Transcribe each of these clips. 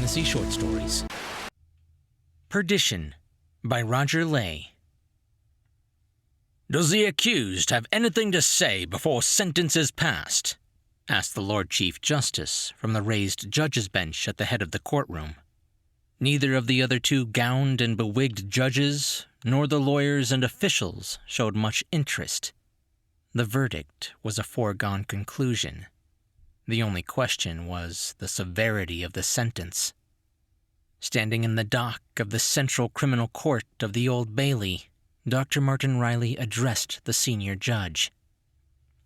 fantasy short stories. Perdition by Roger Ley. "Does the accused have anything to say before sentence is passed?" asked the Lord Chief Justice from the raised judge's bench at the head of the courtroom. Neither of the other two gowned and bewigged judges, nor the lawyers and officials, showed much interest. The verdict was a foregone conclusion. The only question was the severity of the sentence. Standing in the dock of the Central Criminal Court of the Old Bailey, Dr. Martin Riley addressed the senior judge.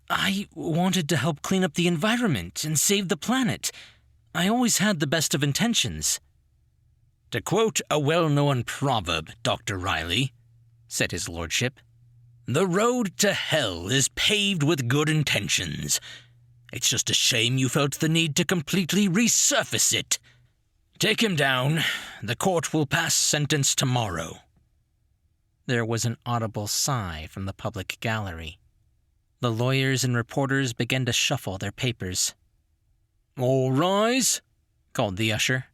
"I wanted to help clean up the environment and save the planet. I always had the best of intentions." "To quote a well-known proverb, Dr. Riley," said his lordship, "the road to hell is paved with good intentions. It's just a shame you felt the need to completely resurface it. Take him down. The court will pass sentence tomorrow." There was an audible sigh from the public gallery. The lawyers and reporters began to shuffle their papers. "All rise," called the usher.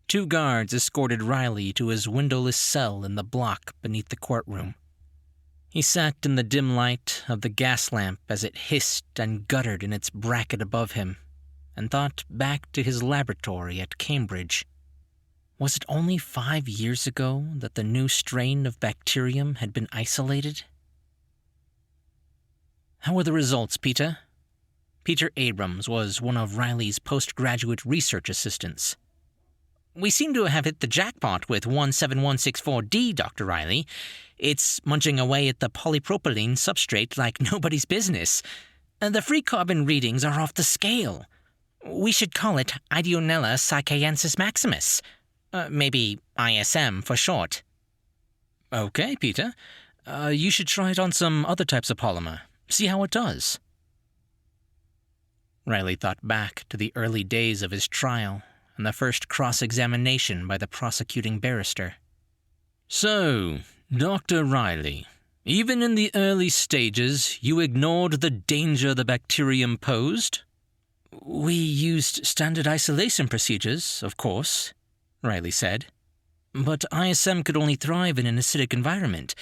2 guards escorted Riley to his windowless cell in the block beneath the courtroom. He sat in the dim light of the gas lamp as it hissed and guttered in its bracket above him, and thought back to his laboratory at Cambridge. Was it only 5 years ago that the new strain of bacterium had been isolated? "How were the results, Peter?" Peter Abrams was one of Riley's postgraduate research assistants. "We seem to have hit the jackpot with 17164D, Dr. Riley. It's munching away at the polypropylene substrate like nobody's business. The free carbon readings are off the scale. We should call it Ideonella Psychiensis Maximus. Maybe ISM for short." "Okay, Peter. You should try it on some other types of polymer. See how it does." Riley thought back to the early days of his trial and the first cross-examination by the prosecuting barrister. "So, Dr. Riley, even in the early stages, you ignored the danger the bacterium posed?" "We used standard isolation procedures, of course," Riley said. "But ISM could only thrive in an acidic environment.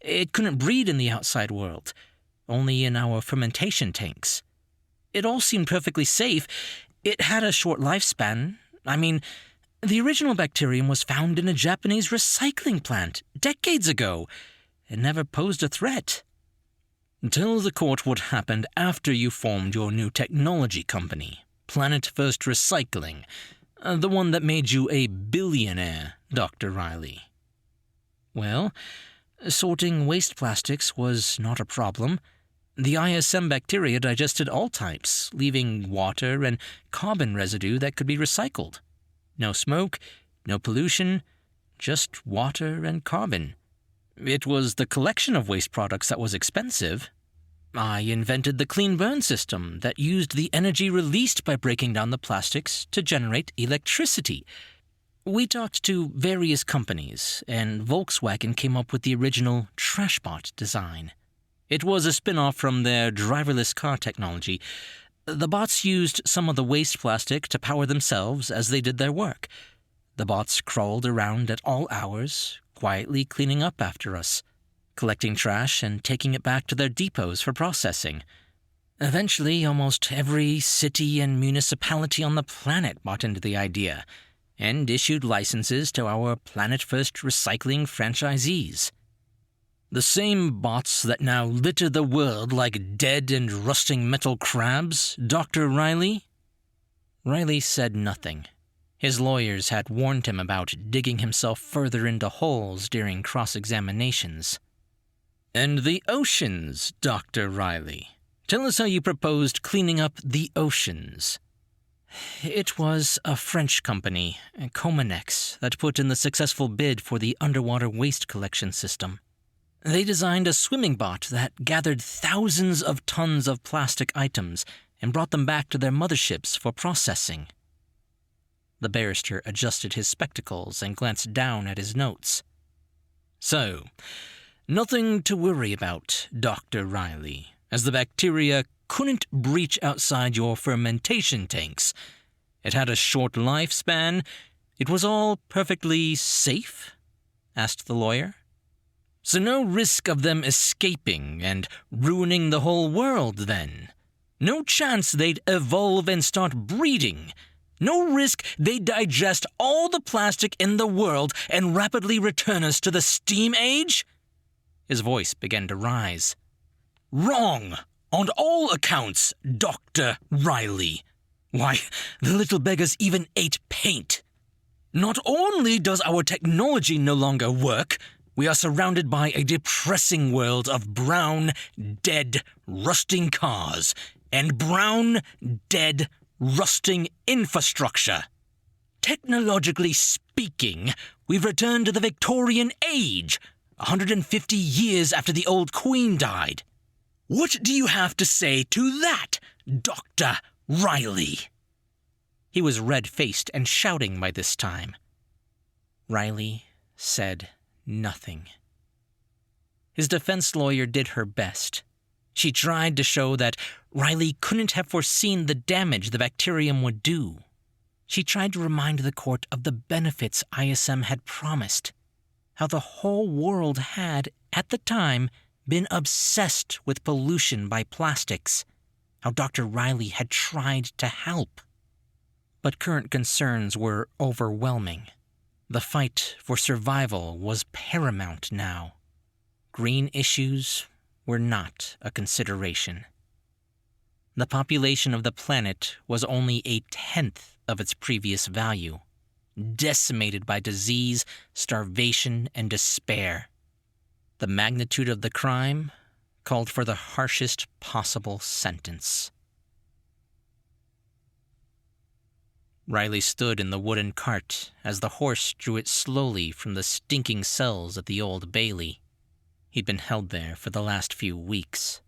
It couldn't breed in the outside world, only in our fermentation tanks. It all seemed perfectly safe. It had a short lifespan. I mean, the original bacterium was found in a Japanese recycling plant decades ago. It never posed a threat." "Tell the court what happened after you formed your new technology company, Planet First Recycling, the one that made you a billionaire, Dr. Riley." "Well, sorting waste plastics was not a problem. The ISM bacteria digested all types, leaving water and carbon residue that could be recycled. No smoke, no pollution, just water and carbon. It was the collection of waste products that was expensive. I invented the clean burn system that used the energy released by breaking down the plastics to generate electricity. We talked to various companies, and Volkswagen came up with the original Trashbot design. It was a spin-off from their driverless car technology. The bots used some of the waste plastic to power themselves as they did their work. The bots crawled around at all hours, quietly cleaning up after us, collecting trash and taking it back to their depots for processing. Eventually, almost every city and municipality on the planet bought into the idea and issued licenses to our Planet First Recycling franchisees. The same bots that now litter the world like dead and rusting metal crabs, Dr. Riley?" Riley said nothing. His lawyers had warned him about digging himself further into holes during cross-examinations. "And the oceans, Dr. Riley. Tell us how you proposed cleaning up the oceans." "It was a French company, Cominex, that put in the successful bid for the underwater waste collection system. They designed a swimming bot that gathered thousands of tons of plastic items and brought them back to their motherships for processing." The barrister adjusted his spectacles and glanced down at his notes. "So, nothing to worry about, Dr. Riley, as the bacteria couldn't breach outside your fermentation tanks. It had a short lifespan. It was all perfectly safe?" asked the lawyer. "So no risk of them escaping and ruining the whole world, then? No chance they'd evolve and start breeding? No risk they'd digest all the plastic in the world and rapidly return us to the steam age?" His voice began to rise. "Wrong, on all accounts, Dr. Riley. Why, the little beggars even ate paint. Not only does our technology no longer work, we are surrounded by a depressing world of brown, dead, rusting cars and brown, dead, rusting infrastructure. Technologically speaking, we've returned to the Victorian age, 150 years after the old Queen died. What do you have to say to that, Dr. Riley?" He was red-faced and shouting by this time. Riley said nothing. His defense lawyer did her best. She tried to show that Riley couldn't have foreseen the damage the bacterium would do. She tried to remind the court of the benefits ISM had promised, how the whole world had, at the time, been obsessed with pollution by plastics, how Dr. Riley had tried to help. But current concerns were overwhelming. The fight for survival was paramount now. Green issues were not a consideration. The population of the planet was only a tenth of its previous value, decimated by disease, starvation, and despair. The magnitude of the crime called for the harshest possible sentence. Riley stood in the wooden cart as the horse drew it slowly from the stinking cells at the Old Bailey. He'd been held there for the last few weeks.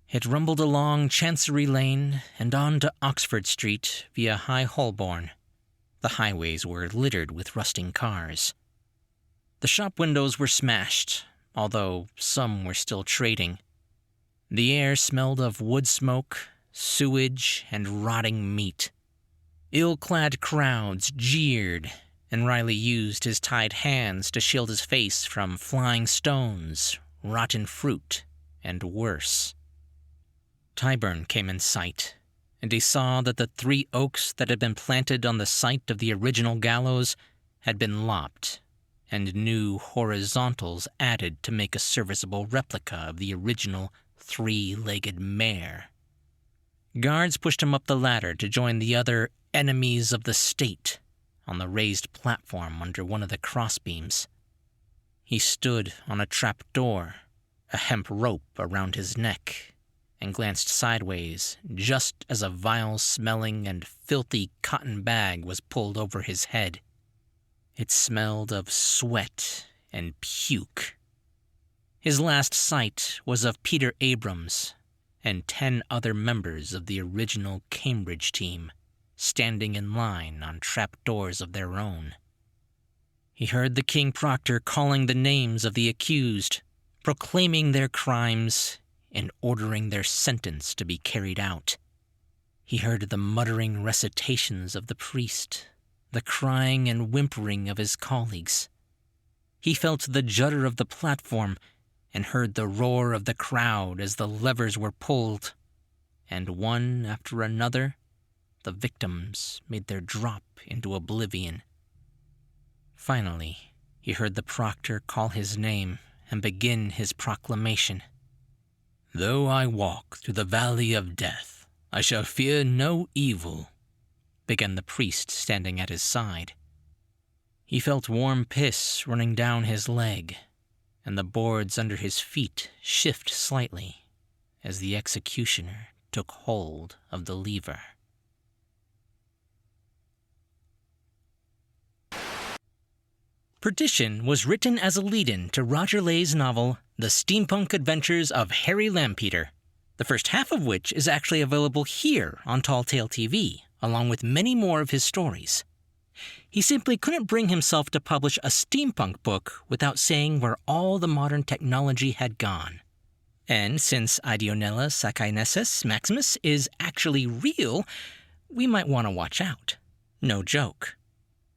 It rumbled along Chancery Lane and on to Oxford Street via High Holborn. The highways were littered with rusting cars. The shop windows were smashed, although some were still trading. The air smelled of wood smoke, sewage, and rotting meat. Ill-clad crowds jeered, and Riley used his tied hands to shield his face from flying stones, rotten fruit, and worse. Tyburn came in sight, and he saw that the 3 oaks that had been planted on the site of the original gallows had been lopped, and new horizontals added to make a serviceable replica of the original 3-legged mare. Guards pushed him up the ladder to join the other enemies of the state on the raised platform under one of the crossbeams. He stood on a trap door, a hemp rope around his neck, and glanced sideways just as a vile-smelling and filthy cotton bag was pulled over his head. It smelled of sweat and puke. His last sight was of Peter Abrams and 10 other members of the original Cambridge team standing in line on trapdoors of their own. He heard the King Proctor calling the names of the accused, proclaiming their crimes and ordering their sentence to be carried out. He heard the muttering recitations of the priest, the crying and whimpering of his colleagues. He felt the judder of the platform and heard the roar of the crowd as the levers were pulled, and one after another, the victims made their drop into oblivion. Finally, he heard the proctor call his name and begin his proclamation. "Though I walk through the valley of death, I shall fear no evil," began the priest standing at his side. He felt warm piss running down his leg, and the boards under his feet shift slightly as the executioner took hold of the lever. Perdition was written as a lead-in to Roger Ley's novel, The Steampunk Adventures of Harry Lampeter, the first half of which is actually available here on Tall Tale TV, along with many more of his stories. He simply couldn't bring himself to publish a steampunk book without saying where all the modern technology had gone. And since Ideonella Sacchinesis Maximus is actually real, we might want to watch out. No joke.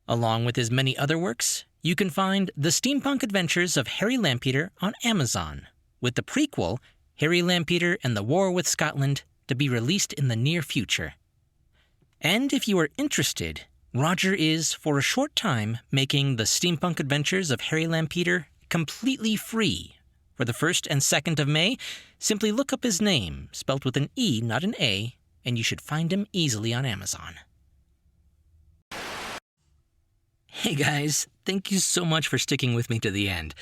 Along with his many other works, you can find The Steampunk Adventures of Harry Lampeter on Amazon, with the prequel, Harry Lampeter and the War with Scotland, to be released in the near future. And if you are interested, Roger is, for a short time, making The Steampunk Adventures of Harry Lampeter completely free. For the 1st and 2nd of May, simply look up his name, spelt with an E, not an A, and you should find him easily on Amazon. Hey guys, thank you so much for sticking with me to the end.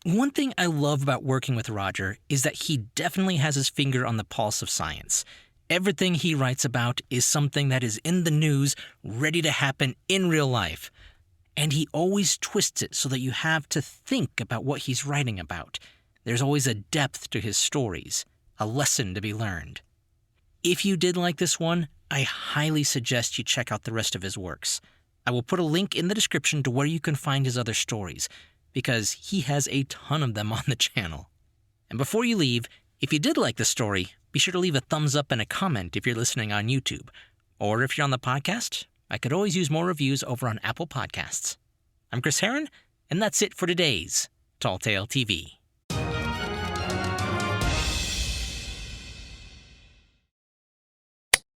One thing I love about working with Roger is that he definitely has his finger on the pulse of science. Everything he writes about is something that is in the news, ready to happen in real life. And he always twists it so that you have to think about what he's writing about. There's always a depth to his stories, a lesson to be learned. If you did like this one, I highly suggest you check out the rest of his works. I will put a link in the description to where you can find his other stories, because he has a ton of them on the channel. And before you leave, if you did like the story, be sure to leave a thumbs up and a comment if you're listening on YouTube. Or if you're on the podcast, I could always use more reviews over on Apple Podcasts. I'm Chris Herron, and that's it for today's Tall Tale TV.